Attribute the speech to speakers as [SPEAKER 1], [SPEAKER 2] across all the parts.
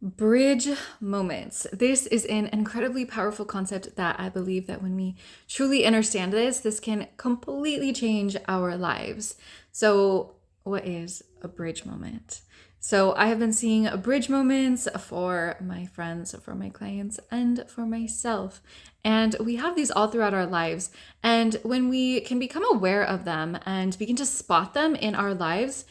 [SPEAKER 1] Bridge moments. This is an incredibly powerful concept that I believe that when we truly understand this can completely change our lives. So, what is a bridge moment? So, I have been seeing bridge moments for my friends, for my clients, and for myself. And we have these all throughout our lives. And when we can become aware of them and begin to spot them in our lives,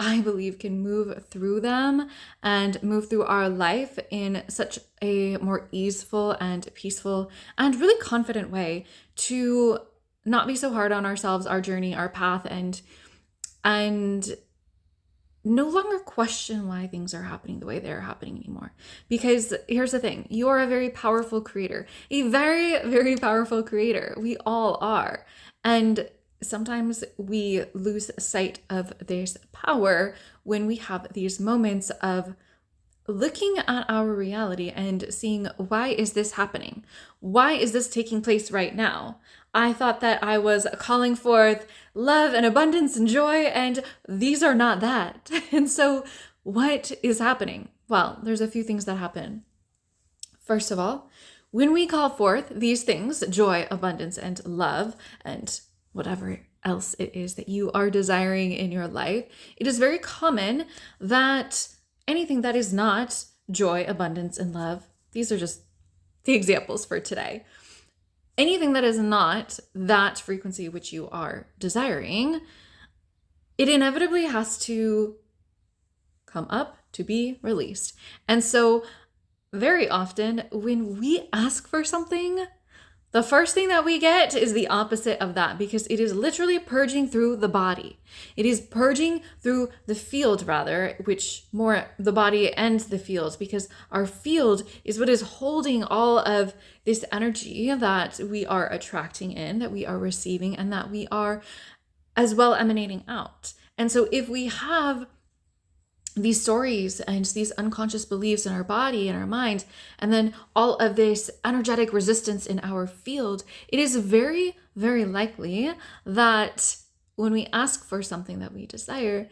[SPEAKER 1] I believe, can move through them and move through our life in such a more easeful and peaceful and really confident way to not be so hard on ourselves, our journey, our path, and no longer question why things are happening the way they're happening anymore. Because here's the thing, you are a very powerful creator, a very, very powerful creator. We all are. And sometimes we lose sight of this power when we have these moments of looking at our reality and seeing, why is this happening? Why is this taking place right now? I thought that I was calling forth love and abundance and joy, and these are not that. And so what is happening? Well, there's a few things that happen. First of all, when we call forth these things, joy, abundance, and love, and whatever else it is that you are desiring in your life, it is very common that anything that is not joy, abundance, and love, these are just the examples for today. Anything that is not that frequency which you are desiring, it inevitably has to come up to be released. And so very often when we ask for something, the first thing that we get is the opposite of that, because it is literally purging through the body. It is purging through the field, rather, which more the body and the field, because our field is what is holding all of this energy that we are attracting in, that we are receiving, and that we are as well emanating out. And so if we have these stories and these unconscious beliefs in our body and our mind, and then all of this energetic resistance in our field, it is very, very likely that when we ask for something that we desire,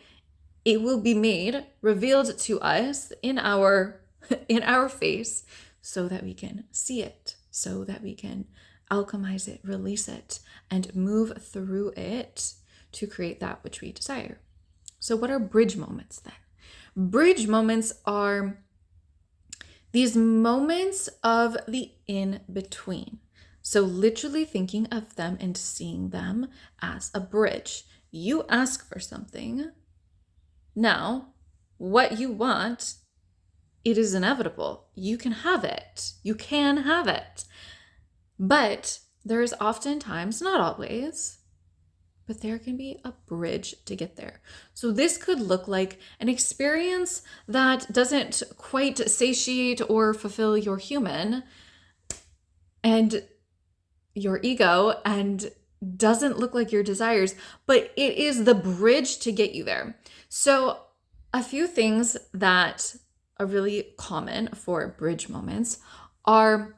[SPEAKER 1] it will be made, revealed to us in our face, so that we can see it, so that we can alchemize it, release it, and move through it to create that which we desire. So what are bridge moments then? Bridge moments are these moments of the in-between. So literally thinking of them and seeing them as a bridge. You ask for something. Now, what you want, it is inevitable. You can have it. You can have it. But there is oftentimes, not always, but there can be a bridge to get there. So this could look like an experience that doesn't quite satiate or fulfill your human and your ego and doesn't look like your desires, but it is the bridge to get you there. So a few things that are really common for bridge moments are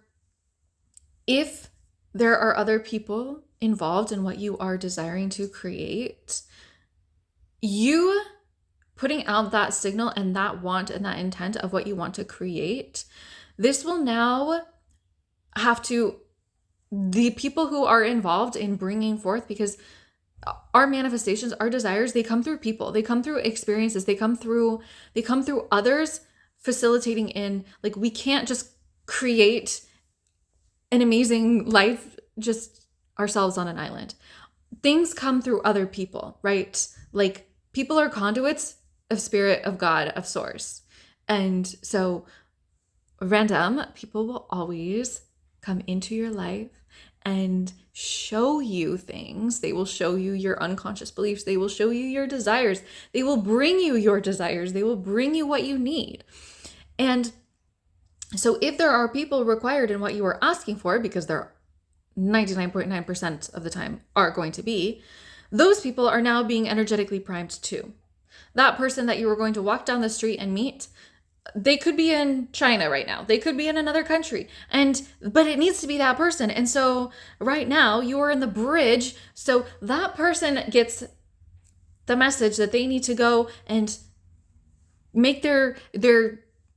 [SPEAKER 1] if there are other people involved in what you are desiring to create, you putting out that signal and that want and that intent of what you want to create, this will now have to, the people who are involved in bringing forth, because our manifestations, our desires, they come through people, they come through experiences, they come through others facilitating in, like, we can't just create an amazing life just ourselves on an island. Things come through other people, right? Like, people are conduits of spirit, of God, of source. And so random people will always come into your life and show you things. They will show you your unconscious beliefs. They will show you your desires. They will bring you your desires. They will bring you what you need. And so if there are people required in what you are asking for, because there 99.9% of the time are going to be, those people are now being energetically primed too. That person that you were going to walk down the street and meet, they could be in China right now. They could be in another country. But it needs to be that person. And so right now you are in the bridge. So that person gets the message that they need to go and make their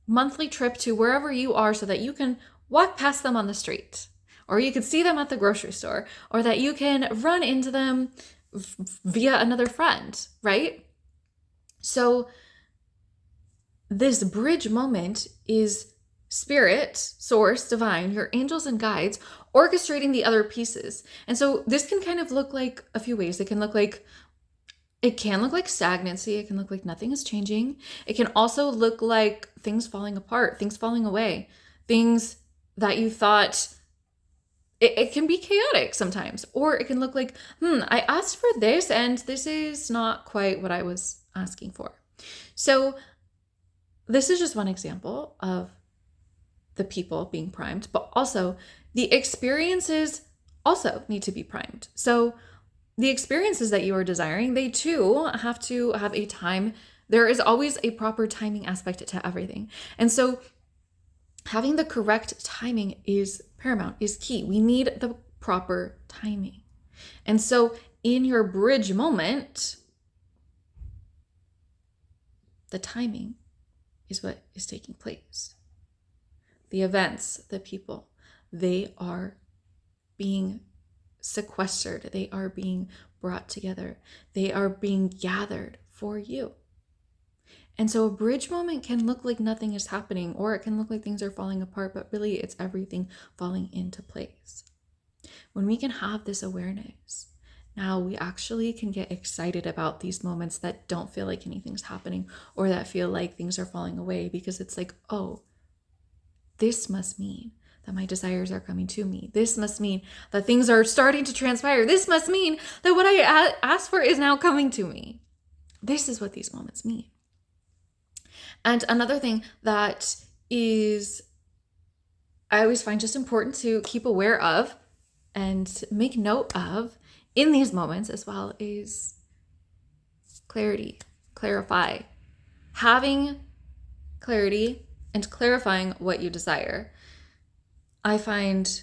[SPEAKER 1] monthly trip to wherever you are so that you can walk past them on the street, or you can see them at the grocery store, or that you can run into them via another friend, right? So this bridge moment is spirit, source, divine, your angels and guides orchestrating the other pieces. And so this can kind of look like a few ways. It can look like stagnancy. It can look like nothing is changing. It can also look like things falling apart, things falling away, things that you thought. It can be chaotic sometimes. Or it can look like, I asked for this and this is not quite what I was asking for. So this is just one example of the people being primed, but also the experiences also need to be primed. So the experiences that you are desiring, they too have to have a time. There is always a proper timing aspect to everything. And so having the correct timing is paramount, is key. We need the proper timing. And so in your bridge moment, the timing is what is taking place. The events, the people, they are being sequestered. They are being brought together. They are being gathered for you. And so a bridge moment can look like nothing is happening, or it can look like things are falling apart, but really it's everything falling into place. When we can have this awareness, now we actually can get excited about these moments that don't feel like anything's happening or that feel like things are falling away, because it's like, oh, this must mean that my desires are coming to me. This must mean that things are starting to transpire. This must mean that what I asked for is now coming to me. This is what these moments mean. And another thing that is, I always find just important to keep aware of and make note of in these moments as well, is clarity, clarify. Having clarity and clarifying what you desire. I find,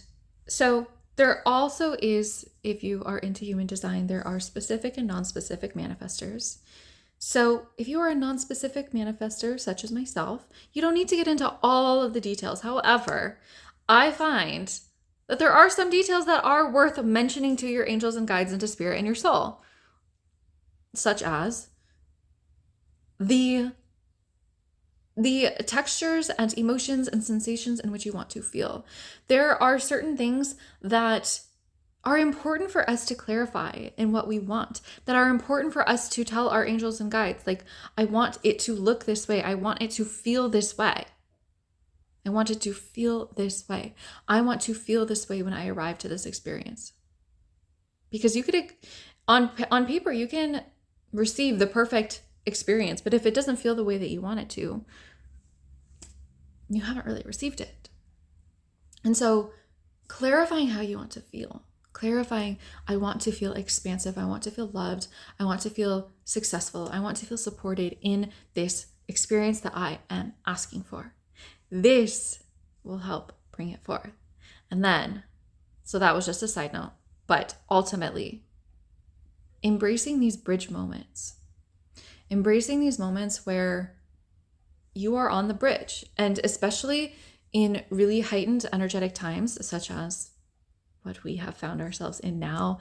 [SPEAKER 1] so there also is, if you are into human design, there are specific and non-specific manifestors. So if you are a non-specific manifester, such as myself, you don't need to get into all of the details. However, I find that there are some details that are worth mentioning to your angels and guides and to spirit and your soul, such as the textures and emotions and sensations in which you want to feel. There are certain things that are important for us to clarify in what we want, that are important for us to tell our angels and guides, like, I want it to look this way. I want it to feel this way. I want it to feel this way. I want to feel this way when I arrive to this experience. Because you could, on paper, you can receive the perfect experience, but if it doesn't feel the way that you want it to, you haven't really received it. And so clarifying how you want to feel, clarifying, I want to feel expansive. I want to feel loved. I want to feel successful. I want to feel supported in this experience that I am asking for. This will help bring it forth. And then, so that was just a side note, but ultimately, embracing these bridge moments, embracing these moments where you are on the bridge, and especially in really heightened energetic times, such as what we have found ourselves in now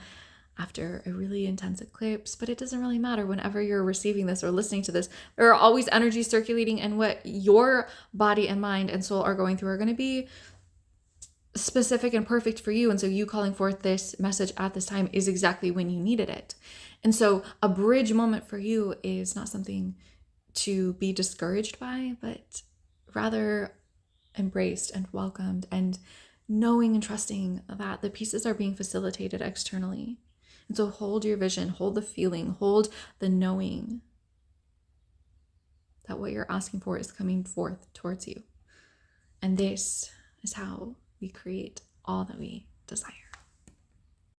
[SPEAKER 1] after a really intense eclipse. But it doesn't really matter. Whenever you're receiving this or listening to this, there are always energies circulating, and what your body and mind and soul are going through are going to be specific and perfect for you. And so you calling forth this message at this time is exactly when you needed it. And so a bridge moment for you is not something to be discouraged by, but rather embraced and welcomed, and knowing and trusting that the pieces are being facilitated externally. And so hold your vision, hold the feeling, hold the knowing that what you're asking for is coming forth towards you. And this is how we create all that we desire.